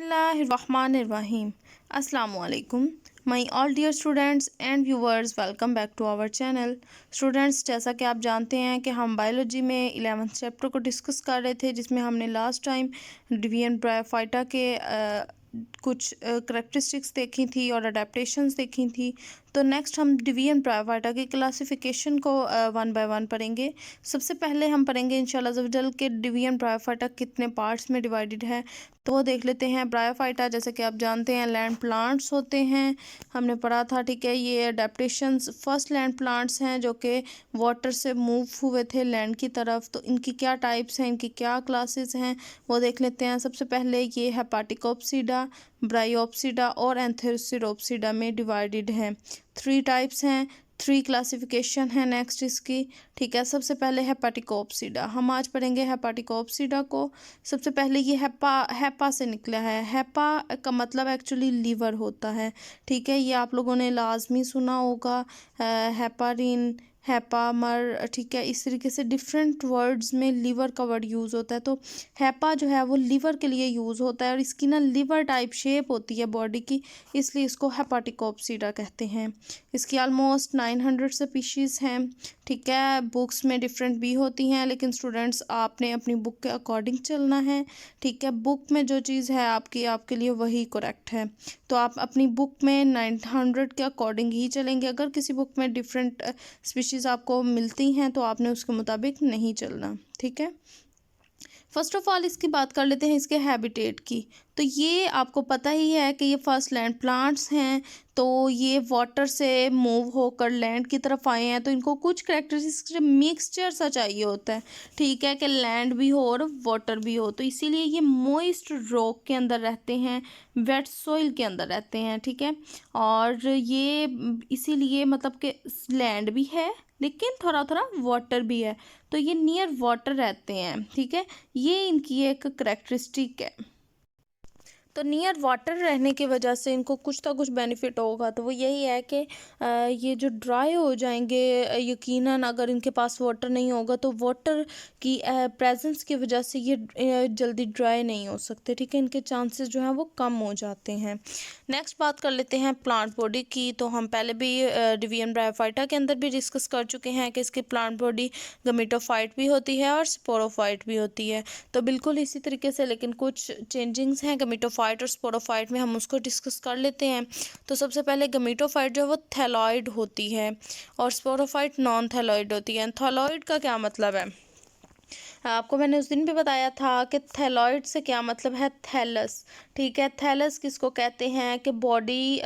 बिस्मिल्लाहिर्रहमानिर्रहीम। अस्सलामुअलैकुम my all dear students and viewers, welcome back to our channel. Students, जैसा कि आप जानते हैं कि हम बायोलॉजी में 11th चैप्टर को डिस्कस कर रहे थे, जिसमें हमने लास्ट टाइम डिवीजन ब्रायोफाइटा के कुछ करेक्टरिस्टिक्स देखी थी और अडेप्टेशंस देखी थी। तो नेक्स्ट हम डिवीजन ब्रायोफाइटा की क्लासिफिकेशन को वन बाय वन पढ़ेंगे। सबसे पहले हम पढ़ेंगे इंशाल्लाह ज़वजल के डिवीजन ब्रायोफाइटा कितने पार्ट्स में डिवाइडेड है, तो वो देख लेते हैं। ब्रायोफाइटा जैसे कि आप जानते हैं लैंड प्लांट्स होते हैं, हमने पढ़ा था, ठीक है। ये अडेप्टेशंस फर्स्ट लैंड प्लांट्स हैं जो कि वाटर से मूव हुए थे लैंड की तरफ। तो इनकी क्या टाइप्स हैं, इनकी क्या क्लासेस हैं, वो देख लेते हैं। सबसे पहले ये हेपाटिकोप्सिडा, ब्रायोप्सिडा और एंथेरोसिरोप्सिडा में डिवाइडेड हैं। 3 टाइप्स हैं, 3 क्लासिफिकेशन है नेक्स्ट इसकी, ठीक है। सबसे पहले हेपाटिकोप्सिडा, हम आज पढ़ेंगे हेपाटिकोप्सिडा को। सबसे पहले ये हेपा से निकला है। हेपा का मतलब एक्चुअली लीवर होता है, ठीक है। ये आप लोगों ने लाजमी सुना होगा, हेपारिन, हेपामर, ठीक है। इस तरीके से डिफरेंट वर्ड्स में लीवर का वर्ड यूज़ होता है। तो हेपा जो है वो लीवर के लिए यूज़ होता है और इसकी ना लीवर टाइप शेप होती है बॉडी की, इसलिए इसको हेपाटिकोप्सिडा कहते हैं। इसकी ऑलमोस्ट 900 स्पीशीज़ हैं, ठीक है। बुक्स में डिफरेंट भी होती हैं, लेकिन स्टूडेंट्स आपने अपनी बुक के अकॉर्डिंग चलना है, ठीक है। बुक में जो चीज़ है आपके लिए वही करेक्ट है, तो आप अपनी बुक में 900 के अकॉर्डिंग ही चलेंगे। अगर किसी बुक में डिफरेंट स्पीशीज़ आपको मिलती हैं तो आपने उसके मुताबिक नहीं चलना, ठीक है। फर्स्ट ऑफ ऑल इसकी बात कर लेते हैं इसके हैबिटेट की। तो ये आपको पता ही है कि ये फर्स्ट लैंड प्लांट्स हैं, तो ये वाटर से मूव होकर लैंड की तरफ आए हैं। तो इनको कुछ करेक्टरिस्टिक्स मिक्सचर सा चाहिए होता है, ठीक है, कि लैंड भी हो और वाटर भी हो। तो इसीलिए ये मॉइस्ट रॉक के अंदर रहते हैं, वेट सॉइल के अंदर रहते हैं, ठीक है। और ये इसीलिए मतलब कि लैंड भी है लेकिन थोड़ा थोड़ा वाटर भी है, तो ये नियर वाटर रहते हैं, ठीक है। ये इनकी एक करेक्टरिस्टिक है। तो नियर वाटर रहने की वजह से इनको कुछ ना कुछ बेनिफिट होगा, तो वो यही है कि ये जो ड्राई हो जाएंगे यकीनन, अगर इनके पास वाटर नहीं होगा तो वाटर की प्रेजेंस की वजह से ये जल्दी ड्राई नहीं हो सकते, ठीक है। इनके चांसेस जो हैं वो कम हो जाते हैं। नेक्स्ट बात कर लेते हैं प्लांट बॉडी की। तो हम पहले भी डिवीजन ब्रायोफाइटा के अंदर भी डिस्कस कर चुके हैं कि इसकी प्लांट बॉडी गमीटोफाइट भी होती है और स्पोरोफाइट भी होती है। तो बिल्कुल इसी तरीके से, लेकिन कुछ चेंजिंग्स हैं गमीटोफाइट और स्पोरोफाइट में, हम उसको डिस्कस कर लेते हैं। तो सबसे पहले गमीटोफाइट जो है वो थैलॉइड होती है और स्पोरोफाइट नॉन थैलॉइड होती है। थैलॉइड का क्या मतलब है, आपको मैंने उस दिन भी बताया था कि थैलॉइड से क्या मतलब है, थैलस, ठीक है। थैलस किसको कहते हैं कि body,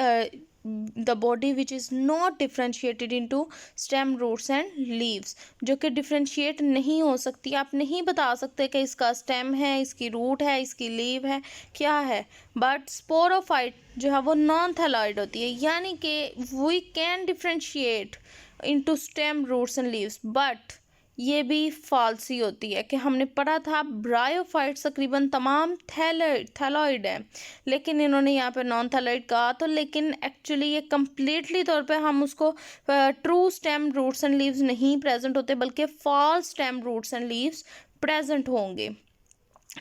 the body which is not differentiated into stem, roots and leaves, जो कि डिफ्रेंशिएट नहीं हो सकती। आप नहीं बता सकते कि इसका स्टेम है, इसकी रूट है, इसकी लीव है, क्या है। बट स्पोरोफाइट जो है वो नॉन थैलॉइड होती है, यानी कि we can differentiate into stem, roots and leaves, but ये भी फॉल्स ही होती है कि हमने पढ़ा था ब्रायोफाइट्स तकरीबन तमाम थैलॉइड है, लेकिन इन्होंने यहाँ पे नॉन थैलॉइड कहा। तो लेकिन एक्चुअली ये कम्प्लीटली तौर पे हम उसको true stem, roots and leaves नहीं प्रेजेंट होते, बल्कि false stem, roots and leaves present होंगे,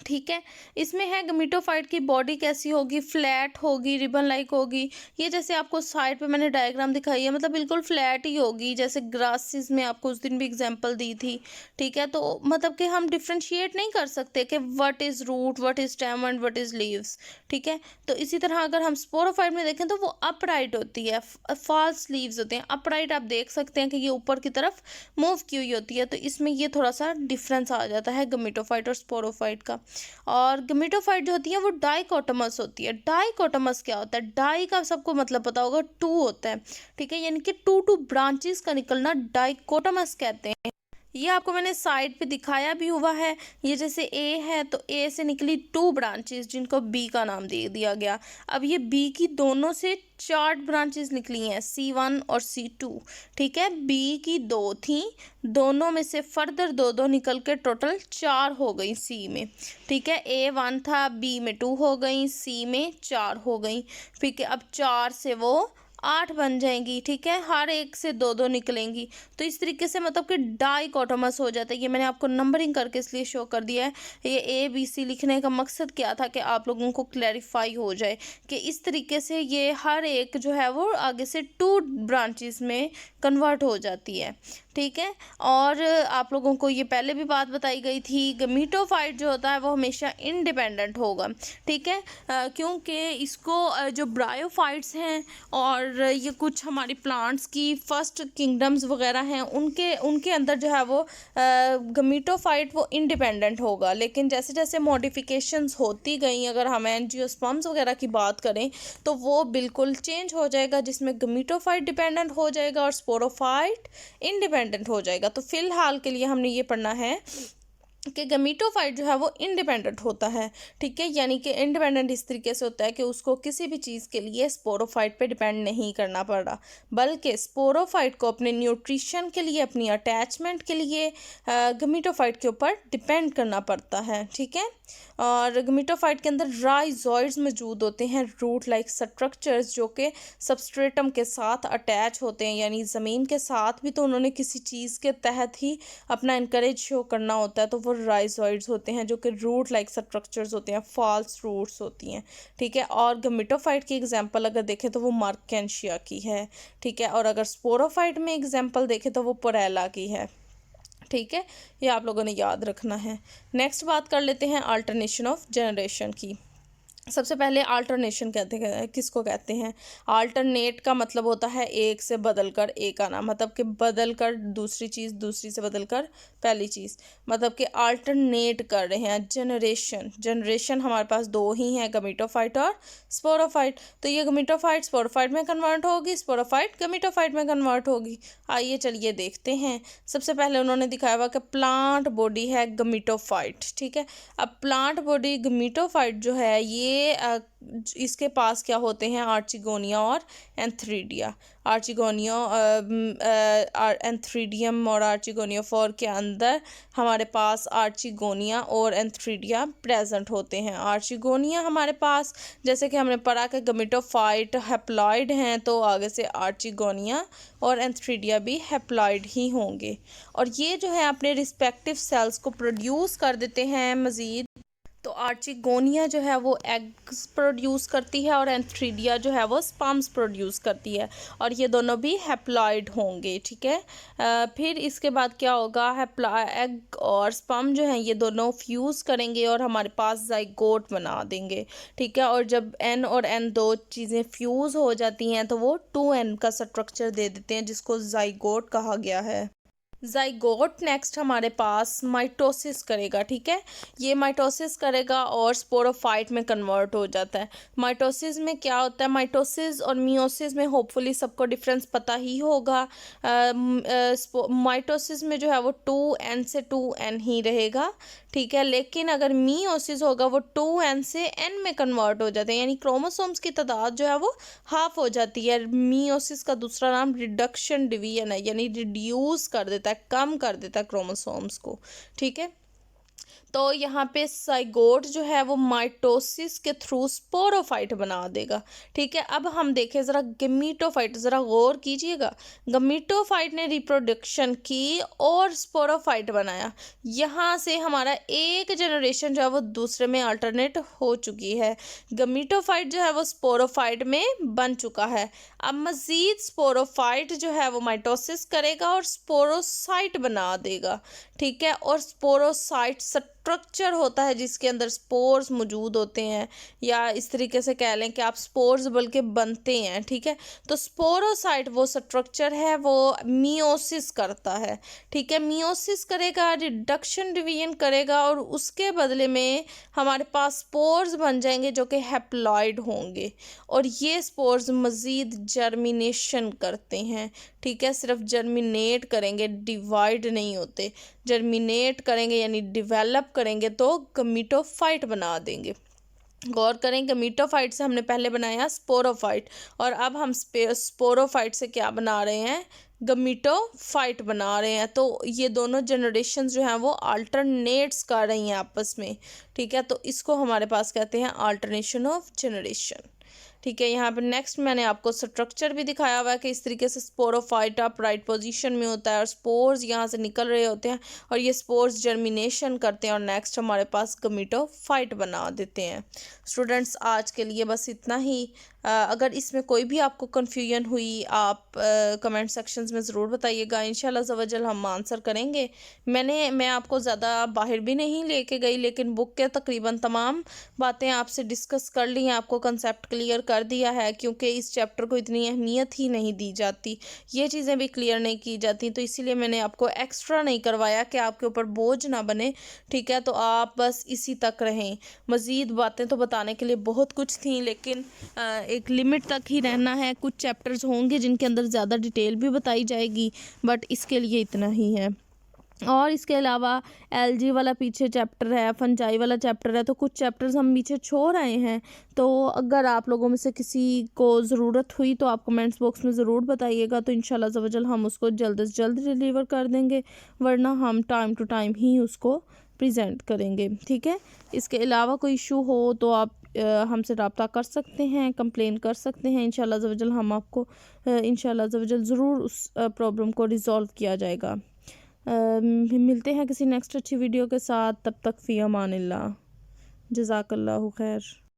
ठीक है। इसमें है गमीटोफाइट की बॉडी कैसी होगी, फ्लैट होगी, रिबन लाइक होगी। ये जैसे आपको साइड पे मैंने डायग्राम दिखाई है, मतलब बिल्कुल फ्लैट ही होगी, जैसे ग्रासेस में आपको उस दिन भी एग्जांपल दी थी, ठीक है। तो मतलब कि हम डिफ्रेंशिएट नहीं कर सकते कि what is root, what is stem and what is leaves, ठीक है। तो इसी तरह अगर हम स्पोरोफाइट में देखें तो वो अपराइट होती है, फॉल्स लीव्स होते हैं। अपराइट आप देख सकते हैं कि ये ऊपर की तरफ मूव की हुई होती है, तो इसमें ये थोड़ा सा डिफरेंस आ जाता है गमीटोफाइट और स्पोरोफाइट का। और गमीटोफाइट जो होती है वो डाइकोटोमस होती है। डाइकोटोमस क्या होता है, डाई का सबको मतलब पता होगा, 2 होता है, ठीक है, यानी कि 2 ब्रांचेस का निकलना डाइकोटोमस कहते हैं। ये आपको मैंने साइड पे दिखाया भी हुआ है। ये जैसे ए है तो ए से निकली 2 ब्रांचेस जिनको बी का नाम दे दिया गया। अब ये बी की दोनों से 4 ब्रांचेस निकली हैं, C1 और C2, ठीक है। बी की 2 थी, दोनों में से फर्दर 2 निकल के टोटल 4 हो गई सी में, ठीक है। A1 था, बी में 2 हो गई, सी में 4 हो गई, ठीक है। अब 4 से वो 8 बन जाएंगी, ठीक है, हर एक से 2 2 निकलेंगी। तो इस तरीके से मतलब कि डाइकोटोमस हो जाता है। ये मैंने आपको नंबरिंग करके इसलिए शो कर दिया है। ये ABC लिखने का मकसद क्या था कि आप लोगों को क्लैरिफाई हो जाए कि इस तरीके से ये हर एक जो है वो आगे से 2 ब्रांचेस में कन्वर्ट हो जाती है, ठीक है। और आप लोगों को ये पहले भी बात बताई गई थी, गमीटोफाइट जो होता है वो हमेशा इंडिपेंडेंट होगा, ठीक है, क्योंकि इसको जो ब्रायोफाइट्स हैं और ये कुछ हमारी प्लांट्स की फर्स्ट किंगडम्स वगैरह हैं, उनके उनके अंदर जो है वो गमीटोफाइट वो इंडिपेंडेंट होगा। लेकिन जैसे जैसे मॉडिफिकेशंस होती गई, अगर हम एंजियोस्पर्म्स वगैरह की बात करें तो वो बिल्कुल चेंज हो जाएगा, जिसमें गमीटोफाइट डिपेंडेंट हो जाएगा और स्पोरोफाइट इंडिपेंडेंट हो जाएगा। तो फिलहाल के लिए हमने ये पढ़ना है कि गमीटोफाइट जो है वो इंडिपेंडेंट होता है, ठीक है, यानी कि इंडिपेंडेंट इस तरीके से होता है कि उसको किसी भी चीज़ के लिए स्पोरोफाइट पे डिपेंड नहीं करना पड़ रहा, बल्कि स्पोरोफाइट को अपने न्यूट्रिशन के लिए, अपनी अटैचमेंट के लिए गमीटोफाइट के ऊपर डिपेंड करना पड़ता है, ठीक है। और गमीटोफाइट के अंदर राइजोइड्स मौजूद होते हैं, रूट लाइक स्ट्रक्चर्स, जो कि सबस्ट्रेटम के साथ अटैच होते हैं, यानी ज़मीन के साथ भी तो उन्होंने किसी चीज़ के तहत ही अपना इनकरेज शो करना होता है, तो वो राइजोइड्स होते हैं जो कि रूट लाइक स्ट्रक्चर्स होते हैं, फॉल्स रूट्स होती हैं, ठीक है। और गमीटोफाइट की एग्जांपल अगर देखें तो वो मार्केंशिया की है, ठीक है, और अगर स्पोरोफाइट में एग्जांपल देखें तो वो पोरेला की है, ठीक है। ये आप लोगों ने याद रखना है। नेक्स्ट बात कर लेते हैं अल्टरनेशन ऑफ जनरेशन की। सबसे पहले अल्टरनेशन कहते हैं, किसको कहते हैं? अल्टरनेट का मतलब होता है एक से बदलकर एक आना, मतलब कि बदलकर दूसरी चीज़, दूसरी से बदलकर पहली चीज़, मतलब कि अल्टरनेट कर रहे हैं। जनरेशन हमारे पास 2 ही हैं, गमीटोफाइट और स्पोरोफाइट। तो ये गमीटोफाइट स्पोरोफाइट में कन्वर्ट होगी, स्पोरोफाइट गमीटोफाइट में कन्वर्ट होगी। आइए चलिए देखते हैं। सबसे पहले उन्होंने दिखाया हुआ कि प्लांट बॉडी है गमीटोफाइट, ठीक है। अब प्लांट बॉडी गमीटोफाइट जो है ये इसके पास क्या होते हैं? आर्चिगोनिया और एंथ्रीडिया। आर्चिगोनिया एंथ्रीडियम और आर्चिगोनियोफोर के अंदर हमारे पास आर्चिगोनिया और एंथ्रीडिया प्रेजेंट होते हैं। आर्चिगोनिया हमारे पास, जैसे कि हमने पढ़ा कि गमीटोफाइट हैप्लॉइड हैं, तो आगे से आर्चिगोनिया और एंथ्रीडिया भी हैप्लॉइड ही होंगे, और ये जो है अपने रिस्पेक्टिव सेल्स को प्रोड्यूस कर देते हैं मज़ीद। तो आर्चिगोनिया जो है वो एग्स प्रोड्यूस करती है और एंथ्रीडिया जो है वो स्पर्म्स प्रोड्यूस करती है, और ये दोनों भी हैप्लॉइड होंगे, ठीक है। फिर इसके बाद क्या होगा? एग और स्पर्म जो हैं ये दोनों फ्यूज़ करेंगे और हमारे पास जाइगोट बना देंगे, ठीक है। और जब एन और एन 2 चीज़ें फ्यूज़ हो जाती हैं तो वो 2n का स्ट्रक्चर दे देते हैं, जिसको जाइगोट कहा गया है। जाइगोट नेक्स्ट हमारे पास माइटोसिस करेगा, ठीक है। ये माइटोसिस करेगा और स्पोरोफाइट में कन्वर्ट हो जाता है। माइटोसिस में क्या होता है? माइटोसिस और मियोसिस में होपफुली सबको डिफरेंस पता ही होगा। माइटोसिस में जो है वो 2n से 2n ही रहेगा, ठीक है। लेकिन अगर मियोसिस होगा वो 2n से n में कन्वर्ट हो जाते हैं, यानी क्रोमोसोम्स की तादाद जो है वो हाफ हो जाती है। मियोसिस का दूसरा नाम रिडक्शन डिवीजन है, यानी रिड्यूस कर देता है, कम कर देता है क्रोमोसोम्स को, ठीक है। तो यहाँ पे जाइगोट जो है वो माइटोसिस के थ्रू स्पोरोफाइट बना देगा, ठीक है। अब हम देखें ज़रा गमीटोफाइट, ज़रा गौर कीजिएगा। गमीटोफाइट ने रिप्रोडक्शन की और स्पोरोफाइट बनाया। यहाँ से हमारा एक जनरेशन जो है वो दूसरे में अल्टरनेट हो चुकी है। गमीटोफाइट जो है वो स्पोरोफाइट में बन चुका है। अब मज़ीद स्पोरोफाइट जो है वो माइटोसिस करेगा और स्पोरोसाइट बना देगा, ठीक है। और स्पोरोसाइट स्ट्रक्चर होता है जिसके अंदर स्पोर्स मौजूद होते हैं, या इस तरीके से कह लें कि आप स्पोर्स बल्कि बनते हैं, ठीक है। तो स्पोरोसाइट वो स्ट्रक्चर है, वो मियोसिस करता है, ठीक है। मियोसिस करेगा, रिडक्शन डिवीजन करेगा, और उसके बदले में हमारे पास स्पोर्स बन जाएंगे जो कि हैप्लॉइड होंगे, और ये स्पोर्स मज़ीद जर्मिनेशन करते हैं, ठीक है। सिर्फ जर्मिनेट करेंगे, डिवाइड नहीं होते। जर्मिनेट करेंगे यानी डिवेलप करेंगे तो गमीटोफाइट बना देंगे। गौर करें, गमीटोफाइट से हमने पहले बनाया स्पोरोफाइट, और अब हम स्पोरोफाइट से क्या बना रहे हैं? गमीटोफाइट बना रहे हैं। तो ये दोनों जनरेशन जो हैं वो अल्टरनेट्स कर रही हैं आपस में, ठीक है। तो इसको हमारे पास कहते हैं अल्टरनेशन ऑफ जनरेशन। ठीक है। यहाँ पे नेक्स्ट मैंने आपको स्ट्रक्चर भी दिखाया हुआ है कि इस तरीके से स्पोरोफाइटा राइट पोजीशन में होता है और स्पोर्स यहाँ से निकल रहे होते हैं और ये स्पोर्स जर्मिनेशन करते हैं और नेक्स्ट हमारे पास गमीटोफाइट बना देते हैं। स्टूडेंट्स आज के लिए बस इतना ही। अगर इसमें कोई भी आपको कन्फ्यूजन हुई आप कमेंट सेक्शंस में ज़रूर बताइएगा, इंशाल्लाह ज़वजल हम आंसर करेंगे। मैं आपको ज़्यादा बाहर भी नहीं लेके गई, लेकिन बुक के तकरीबन तमाम बातें आपसे डिस्कस कर ली हैं, आपको कंसेप्ट क्लियर कर दिया है, क्योंकि इस चैप्टर को इतनी अहमियत ही नहीं दी जाती, ये चीज़ें भी क्लियर नहीं की जाती, तो इसीलिए मैंने आपको एक्स्ट्रा नहीं करवाया कि आपके ऊपर बोझ ना बने। ठीक है, तो आप बस इसी तक रहें। मज़ीद बातें तो बताने के लिए बहुत कुछ थी, लेकिन एक लिमिट तक ही रहना है। कुछ चैप्टर्स होंगे जिनके अंदर ज़्यादा डिटेल भी बताई जाएगी, बट इसके लिए इतना ही है। और इसके अलावा एलजी वाला पीछे चैप्टर है, फंजाई वाला चैप्टर है, तो कुछ चैप्टर्स हम पीछे छोड़ आए हैं। तो अगर आप लोगों में से किसी को ज़रूरत हुई तो आप कमेंट्स बॉक्स में ज़रूर बताइएगा, तो इंशाल्लाह ज़वजल हम उसको जल्द से जल्द डिलीवर कर देंगे, वरना हम टाइम टू टाइम ही उसको प्रेजेंट करेंगे। ठीक है, इसके अलावा कोई इशू हो तो आप हमसे रब्ता कर सकते हैं, कंप्लेन कर सकते हैं। इंशाल्लाह ज़वजल हम आपको इंशाल्लाह ज़वजल ज़रूर उस प्रॉब्लम को रिज़ॉल्व किया जाएगा। मिलते हैं किसी नेक्स्ट अच्छी वीडियो के साथ, तब तक फ़ी अमानिल्लाह, जज़ाकल्लाहु खैर।